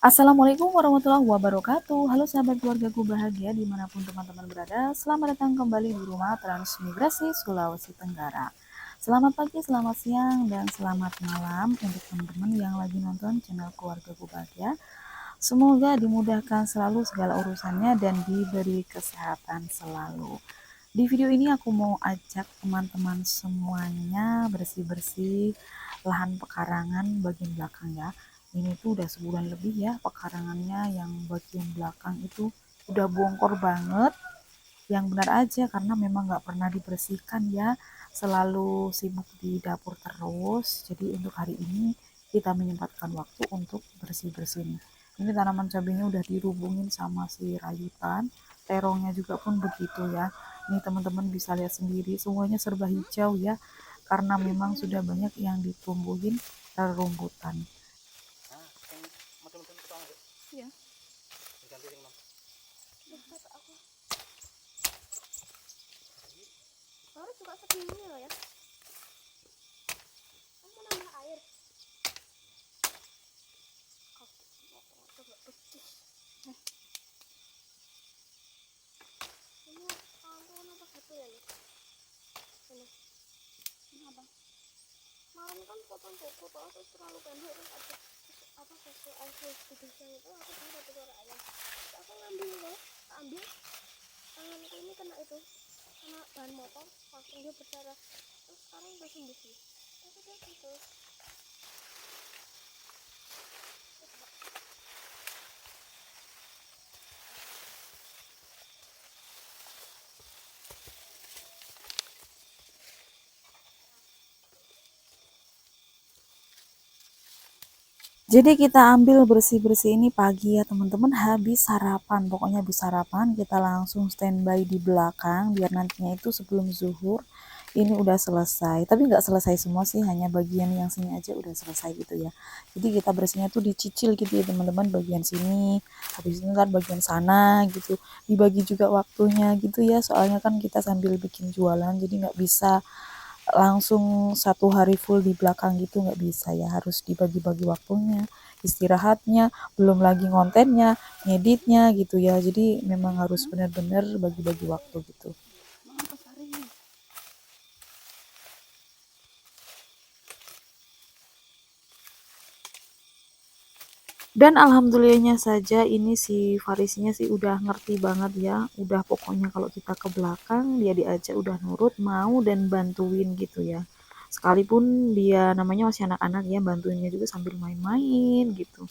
Assalamualaikum warahmatullahi wabarakatuh. Halo sahabat keluargaku bahagia dimanapun teman-teman berada. Selamat datang kembali di rumah Transmigrasi Sulawesi Tenggara. Selamat pagi, selamat siang, dan selamat malam untuk teman-teman yang lagi nonton channel keluargaku bahagia. Semoga dimudahkan selalu segala urusannya dan diberi kesehatan selalu. Di video ini aku mau ajak teman-teman semuanya bersih-bersih lahan pekarangan bagian belakang ya. Ini tuh udah sebulan lebih ya pekarangannya yang bagian belakang itu udah bongkor banget. Yang benar aja karena memang nggak pernah dibersihkan ya, selalu sibuk di dapur terus. Jadi untuk hari ini kita menyempatkan waktu untuk bersih-bersih nih. Ini tanaman cabenya udah dirubungin sama si rayutan, terongnya juga pun begitu ya. Ini teman-teman bisa lihat sendiri semuanya serba hijau ya, karena memang sudah banyak yang ditumbuhin rerumputan. Ya. Harus juga segini loh ya. Kamu nambah air. Coba betis. Ini kamu nambah satu ya? Ini. Kenapa? Malam kan potong kuku terus terlalu pendek terus ada apa sesuai air itu aku kan satu suara ayam. Aku ngambil loh, ambil tanganku ini kena itu, kena ban motor, langsung dia berdarah. Terus sekarang udah sembuh sih. Tapi dia gitu. Jadi kita ambil bersih-bersih ini pagi ya teman-teman, habis sarapan. Pokoknya habis sarapan kita langsung standby di belakang biar nantinya itu sebelum zuhur ini udah selesai. Tapi nggak selesai semua sih, hanya bagian yang sini aja udah selesai gitu ya. Jadi kita bersihnya tuh dicicil gitu ya teman-teman, bagian sini, habis itu ntar bagian sana gitu. Dibagi juga waktunya gitu ya, soalnya kan kita sambil bikin jualan jadi nggak bisa langsung satu hari full di belakang gitu, nggak bisa ya, harus dibagi-bagi waktunya, istirahatnya, belum lagi ngontennya, ngeditnya gitu ya. Jadi memang harus benar-benar bagi-bagi waktu gitu. Dan alhamdulillahnya saja ini si Farisnya sih udah ngerti banget ya, udah pokoknya kalau kita ke belakang dia diajak udah nurut, mau dan bantuin gitu ya. Sekalipun dia namanya masih anak-anak ya, bantuinnya juga sambil main-main gitu.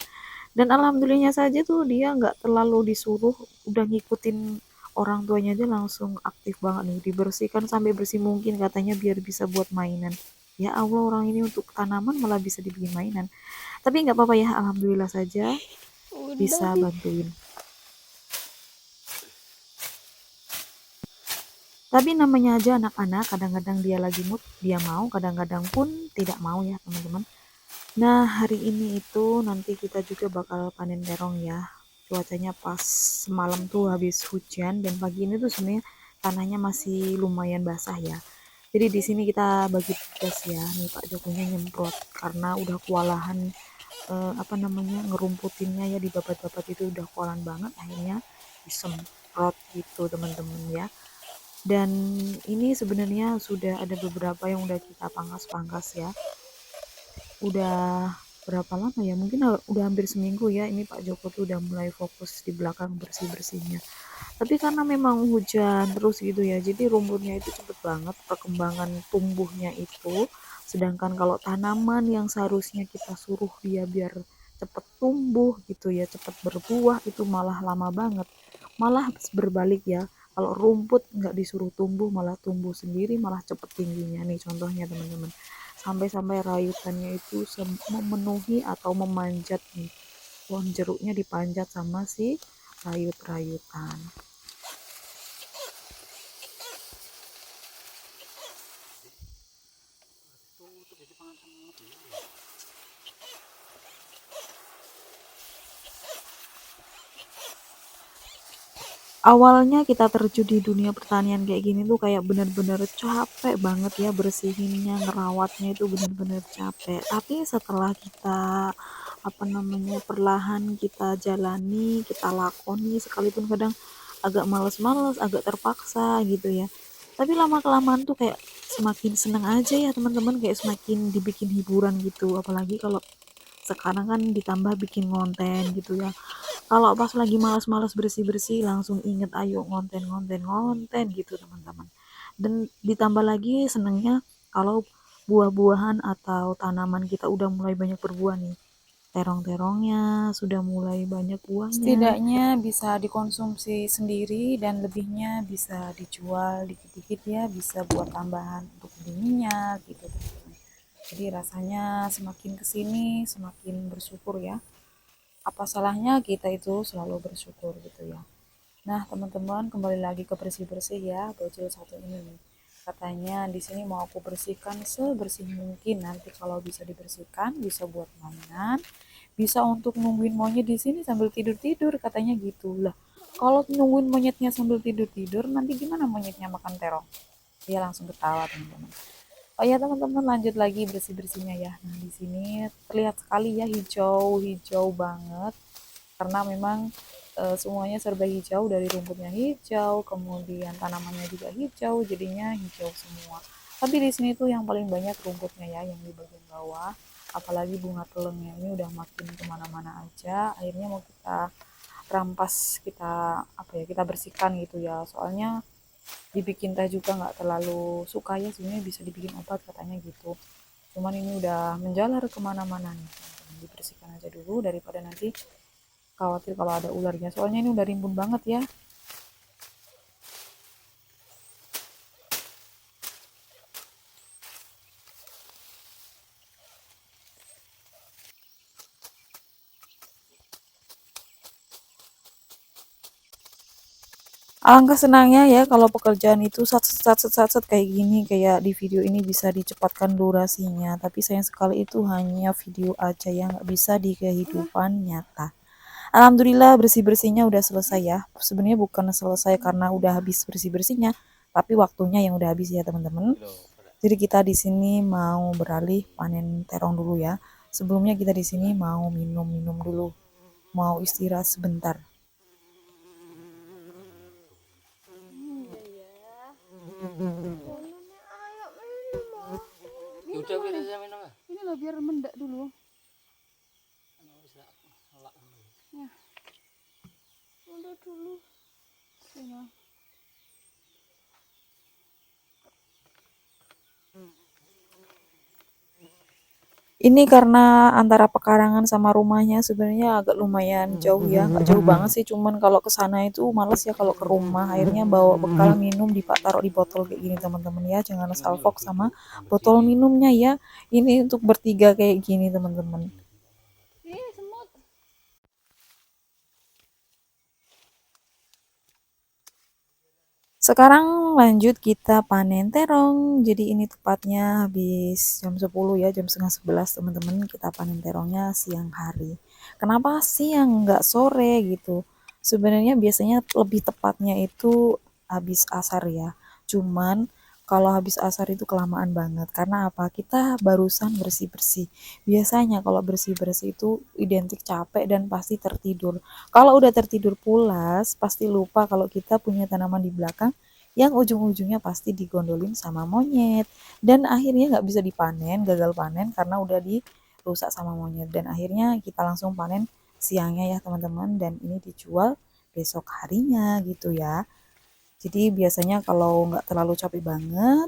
Dan alhamdulillahnya saja tuh dia nggak terlalu disuruh, udah ngikutin orang tuanya aja, langsung aktif banget nih, dibersihkan sampai bersih mungkin katanya biar bisa buat mainan. Ya Allah, orang ini untuk tanaman malah bisa dibikin mainan. Tapi nggak apa-apa ya, alhamdulillah saja bisa bantuin. Tapi namanya aja anak-anak, kadang-kadang dia lagi mood dia mau, kadang-kadang pun tidak mau ya teman-teman. Nah hari ini itu nanti kita juga bakal panen terong ya. Cuacanya pas semalam tuh habis hujan dan pagi ini tuh sebenarnya tanahnya masih lumayan basah ya. Jadi di sini kita bagi tugas ya. Nih Pak Jokowinya nyemprot karena udah kewalahan apa namanya ngerumputinnya ya, di babat-babat itu udah kewalahan banget, akhirnya disemprot gitu teman-teman ya. Dan ini sebenarnya sudah ada beberapa yang udah kita pangkas-pangkas ya. Udah berapa lama ya, mungkin udah hampir seminggu ya ini Pak Joko tuh udah mulai fokus di belakang bersih-bersihnya. Tapi karena memang hujan terus gitu ya, jadi rumputnya itu cepet banget perkembangan tumbuhnya itu. Sedangkan kalau tanaman yang seharusnya kita suruh dia biar cepet tumbuh gitu ya, cepet berbuah, itu malah lama banget. Malah berbalik ya, kalau rumput nggak disuruh tumbuh malah tumbuh sendiri, malah cepet tingginya. Nih contohnya teman-teman, sampai-sampai rayutannya itu memenuhi atau memanjat nih, pohon jeruknya dipanjat sama si rayut-rayutan. Awalnya kita terjun di dunia pertanian kayak gini tuh kayak bener-bener capek banget ya, bersihinnya, ngerawatnya itu bener-bener capek. Tapi setelah kita apa namanya perlahan kita jalani, kita lakoni, sekalipun kadang agak males-males, agak terpaksa gitu ya. Tapi lama kelamaan tuh kayak semakin seneng aja ya teman-teman, kayak semakin dibikin hiburan gitu. Apalagi kalau sekarang kan ditambah bikin konten gitu ya. Kalau pas lagi malas-malas bersih-bersih langsung inget ayo ngonten gitu teman-teman. Dan ditambah lagi senengnya kalau buah-buahan atau tanaman kita udah mulai banyak berbuah nih. Terong-terongnya sudah mulai banyak buahnya. Setidaknya bisa dikonsumsi sendiri dan lebihnya bisa dijual dikit-dikit ya, bisa buat tambahan untuk beli minyak gitu. Jadi rasanya semakin kesini semakin bersyukur ya. Apa salahnya kita itu selalu bersyukur gitu ya. Nah teman-teman, kembali lagi ke bersih-bersih ya, bocil satu ini nih. Katanya di sini mau aku bersihkan sebersih mungkin, nanti kalau bisa dibersihkan bisa buat mainan, bisa untuk nungguin monyet di sini sambil tidur-tidur katanya gitu lah. Kalau nungguin monyetnya sambil tidur-tidur nanti gimana monyetnya makan terong? Dia langsung ketawa teman-teman. Oh ya teman-teman, lanjut lagi bersih-bersihnya ya. Nah di sini terlihat sekali ya, hijau-hijau banget karena memang semuanya serba hijau, dari rumputnya hijau, kemudian tanamannya juga hijau, jadinya hijau semua. Tapi di sini tuh yang paling banyak rumputnya ya, yang di bagian bawah. Apalagi bunga telengnya ini udah makin kemana-mana aja. Akhirnya mau kita rampas, kita apa ya, kita bersihkan gitu ya. Soalnya dibikin teh juga nggak terlalu suka ya, sebenarnya bisa dibikin obat katanya gitu. Cuman ini udah menjalar kemana-mana nih, dibersihkan aja dulu daripada nanti khawatir kalau ada ularnya, soalnya ini udah rimbun banget ya. Alangkah senangnya ya kalau pekerjaan itu sat kayak gini, kayak di video ini bisa dicepatkan durasinya. Tapi sayang sekali itu hanya video aja ya, nggak bisa di kehidupan nyata. Alhamdulillah bersih-bersihnya udah selesai ya. Sebenarnya bukan selesai karena udah habis bersih-bersihnya, tapi waktunya yang udah habis ya teman-teman. Jadi kita di sini mau beralih panen terong dulu ya. Sebelumnya kita di sini mau minum-minum dulu, mau istirahat sebentar. Udah biar aja minum ya. Ini loh biar mendak dulu. Ya. Udah dulu. Sini. Ini karena antara pekarangan sama rumahnya sebenarnya agak lumayan jauh ya, nggak jauh banget sih, cuman kalau ke sana itu males ya kalau ke rumah, akhirnya bawa bekal minum taruh di botol kayak gini teman-teman ya, jangan salfok sama botol minumnya ya. Ini untuk bertiga kayak gini teman-teman. Semut. Sekarang lanjut kita panen terong. Jadi ini tepatnya habis jam 10 ya, jam setengah 11 teman-teman, kita panen terongnya siang hari. Kenapa siang nggak sore gitu? Sebenarnya biasanya lebih tepatnya itu habis asar ya. Cuman kalau habis asar itu kelamaan banget. Karena apa? Kita barusan bersih-bersih. Biasanya kalau bersih-bersih itu identik capek dan pasti tertidur. Kalau udah tertidur pulas, pasti lupa kalau kita punya tanaman di belakang yang ujung-ujungnya pasti digondolin sama monyet. Dan akhirnya nggak bisa dipanen, gagal panen karena udah dirusak sama monyet. Dan akhirnya kita langsung panen siangnya ya teman-teman. Dan ini dijual besok harinya gitu ya. Jadi biasanya kalau nggak terlalu capek banget,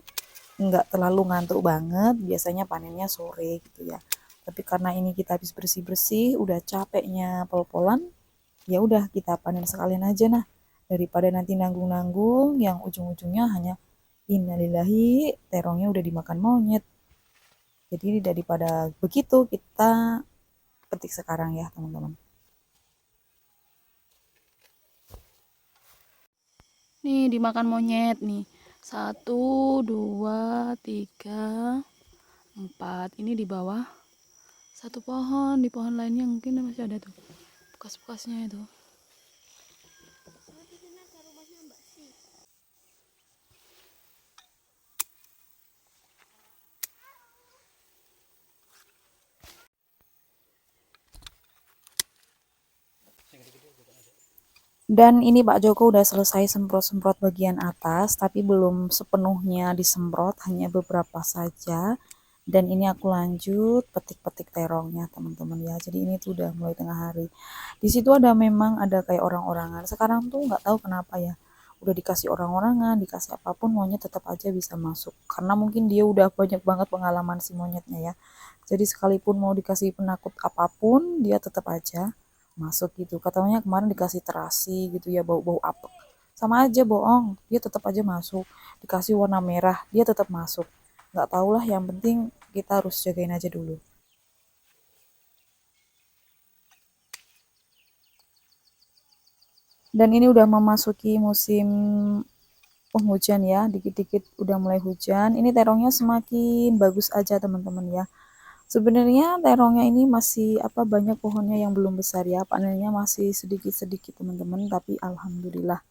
nggak terlalu ngantuk banget, biasanya panennya sore gitu ya. Tapi karena ini kita habis bersih-bersih, udah capeknya pol-polan, ya udah kita panen sekalian aja nah. Daripada nanti nanggung-nanggung yang ujung-ujungnya hanya innalillahi terongnya udah dimakan monyet. Jadi daripada begitu kita petik sekarang ya teman-teman. Nih dimakan monyet nih. 1, 2, 3, 4. Ini di bawah satu pohon. Di pohon lainnya mungkin masih ada tuh bekas-bekasnya itu. Oh, di sini ada rumahnya Mbak Si. Dan ini Pak Joko udah selesai semprot-semprot bagian atas, tapi belum sepenuhnya disemprot, hanya beberapa saja. Dan ini aku lanjut petik-petik terongnya teman-teman ya. Jadi ini tuh udah mulai tengah hari. Di situ ada memang ada kayak orang-orangan. Sekarang tuh nggak tahu kenapa ya. Udah dikasih orang-orangan, dikasih apapun monyet tetap aja bisa masuk. Karena mungkin dia udah banyak banget pengalaman si monyetnya ya. Jadi sekalipun mau dikasih penakut apapun, dia tetap aja masuk gitu. Katanya kemarin dikasih terasi gitu ya, bau-bau apek. Sama aja bohong, dia tetap aja masuk. Dikasih warna merah, dia tetap masuk. Nggak tau lah, yang penting kita harus jagain aja dulu. Dan ini udah memasuki musim penghujan ya, dikit-dikit udah mulai hujan. Ini terongnya semakin bagus aja teman-teman ya. Sebenarnya terongnya ini masih banyak pohonnya yang belum besar ya, panennya masih sedikit-sedikit teman-teman, tapi alhamdulillah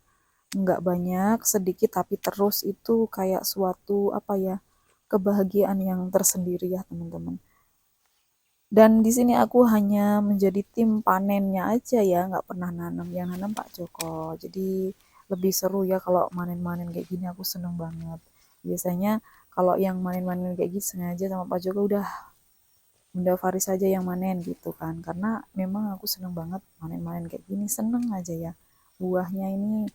nggak banyak, sedikit tapi terus itu kayak suatu kebahagiaan yang tersendiri ya teman-teman. Dan di sini aku hanya menjadi tim panennya aja ya, nggak pernah nanam. Yang nanam Pak Joko. Jadi lebih seru ya kalau manen-manen kayak gini, aku seneng banget. Biasanya kalau yang manen-manen kayak gini sengaja sama Pak Joko udah Bunda Faris aja yang manen gitu kan. Karena memang aku seneng banget manen-manen kayak gini, seneng aja ya. Buahnya ini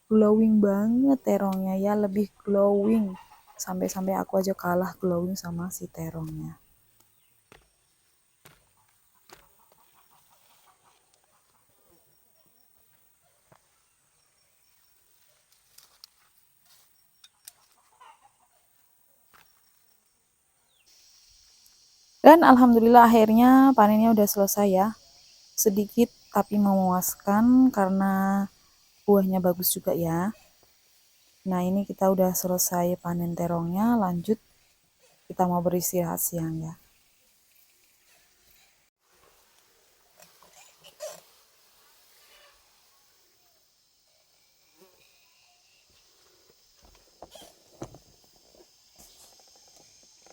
glowing banget terongnya ya, lebih glowing. Sampai-sampai aku aja kalah glowing sama si terongnya. Dan alhamdulillah akhirnya panennya udah selesai ya. Sedikit tapi memuaskan karena buahnya bagus juga ya. Nah ini kita udah selesai panen terongnya, lanjut kita mau beristirahat siang ya.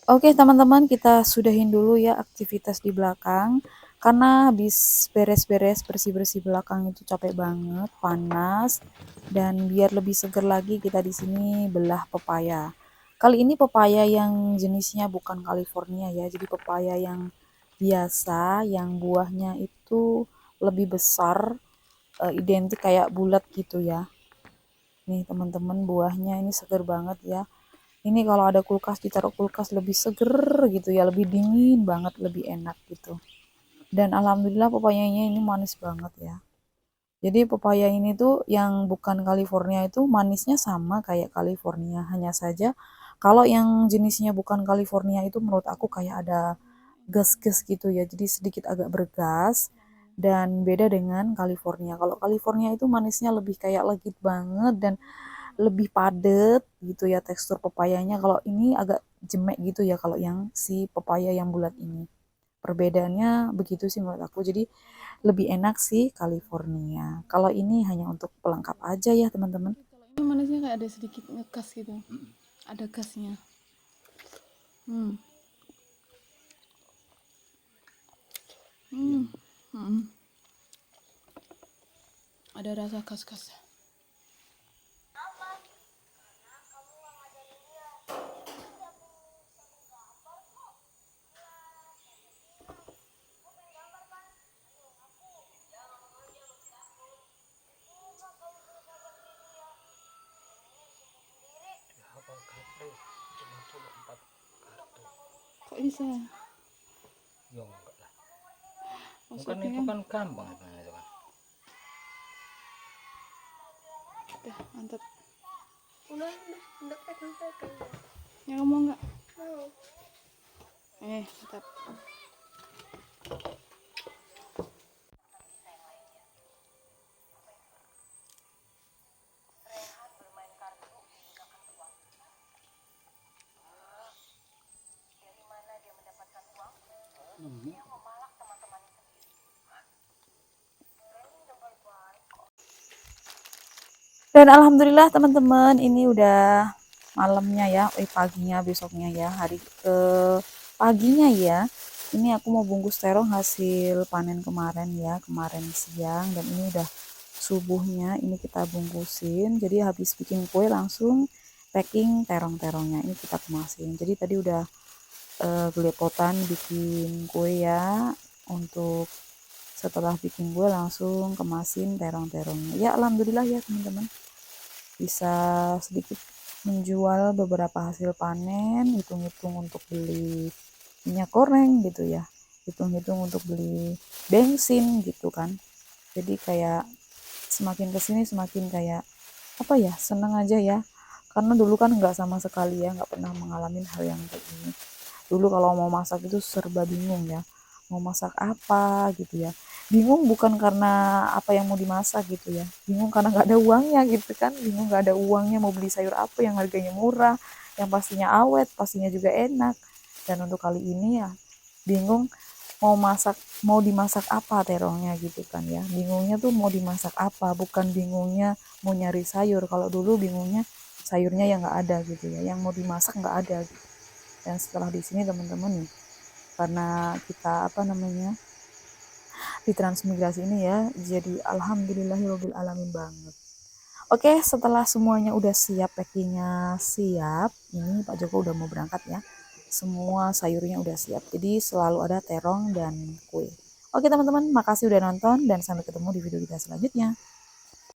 Oke teman-teman, kita sudahin dulu ya aktivitas di belakang. Karena habis beres-beres bersih-bersih belakang itu capek banget, panas. Dan biar lebih seger lagi kita di sini belah pepaya. Kali ini pepaya yang jenisnya bukan California ya, jadi pepaya yang biasa, yang buahnya itu lebih besar, identik kayak bulat gitu ya. Nih teman-teman, buahnya ini seger banget ya. Ini kalau ada kulkas, ditaruh kulkas lebih seger gitu ya, lebih dingin banget, lebih enak gitu. Dan alhamdulillah pepayanya ini manis banget ya. Jadi pepaya ini tuh yang bukan California itu manisnya sama kayak California, hanya saja kalau yang jenisnya bukan California itu menurut aku kayak ada gas-gas gitu ya, jadi sedikit agak bergas dan beda dengan California. Kalau California itu manisnya lebih kayak legit banget dan lebih padat gitu ya tekstur pepayanya. Kalau ini agak jemek gitu ya kalau yang si pepaya yang bulat ini. Perbedaannya begitu sih menurut aku. Jadi lebih enak sih California. Kalau ini hanya untuk pelengkap aja ya teman-teman. Kalau ini manisnya kayak ada sedikit ngekas gitu. Ada gasnya. Hmm. Hmm. Hmm. Ada rasa gas-gas. Kok bisa? Ya enggak lah. Bukan Maksudnya itu kan gampang sebenarnya itu kan. udah mantap. Udah pegang. Yang mau nggak? Mau. Mantap. Dan alhamdulillah teman-teman, ini udah malamnya ya, paginya besoknya ya, hari ke paginya ya. Ini aku mau bungkus terong hasil panen kemarin ya, kemarin siang, dan ini udah subuhnya. Ini kita bungkusin. Jadi habis bikin kue langsung packing terong-terongnya. Ini kita kemasin. Jadi tadi udah belepotan bikin kue ya, untuk setelah bikin kue langsung kemasin terong-terongnya. Ya alhamdulillah ya teman-teman, bisa sedikit menjual beberapa hasil panen, hitung-hitung untuk beli minyak goreng gitu ya, hitung-hitung untuk beli bensin gitu kan. Jadi kayak semakin kesini semakin kayak apa ya, seneng aja ya, karena dulu kan nggak sama sekali ya, nggak pernah mengalami hal yang kayak ini. Dulu kalau mau masak itu serba bingung ya, mau masak apa gitu ya, bingung bukan karena apa yang mau dimasak gitu ya, bingung karena nggak ada uangnya gitu kan, bingung nggak ada uangnya mau beli sayur apa yang harganya murah, yang pastinya awet, pastinya juga enak. Dan untuk kali ini ya bingung mau dimasak apa terongnya gitu kan ya, bingungnya tuh mau dimasak apa, bukan bingungnya mau nyari sayur. Kalau dulu bingungnya sayurnya yang nggak ada gitu ya, yang mau dimasak nggak ada gitu. Dan setelah di sini teman-teman nih, karena kita di transmigrasi ini ya, jadi alhamdulillahirabbil alamin banget. Oke, setelah semuanya udah siap, packingnya siap, ini Pak Joko udah mau berangkat ya, semua sayurnya udah siap, jadi selalu ada terong dan kue. Oke teman-teman, makasih udah nonton dan sampai ketemu di video kita selanjutnya.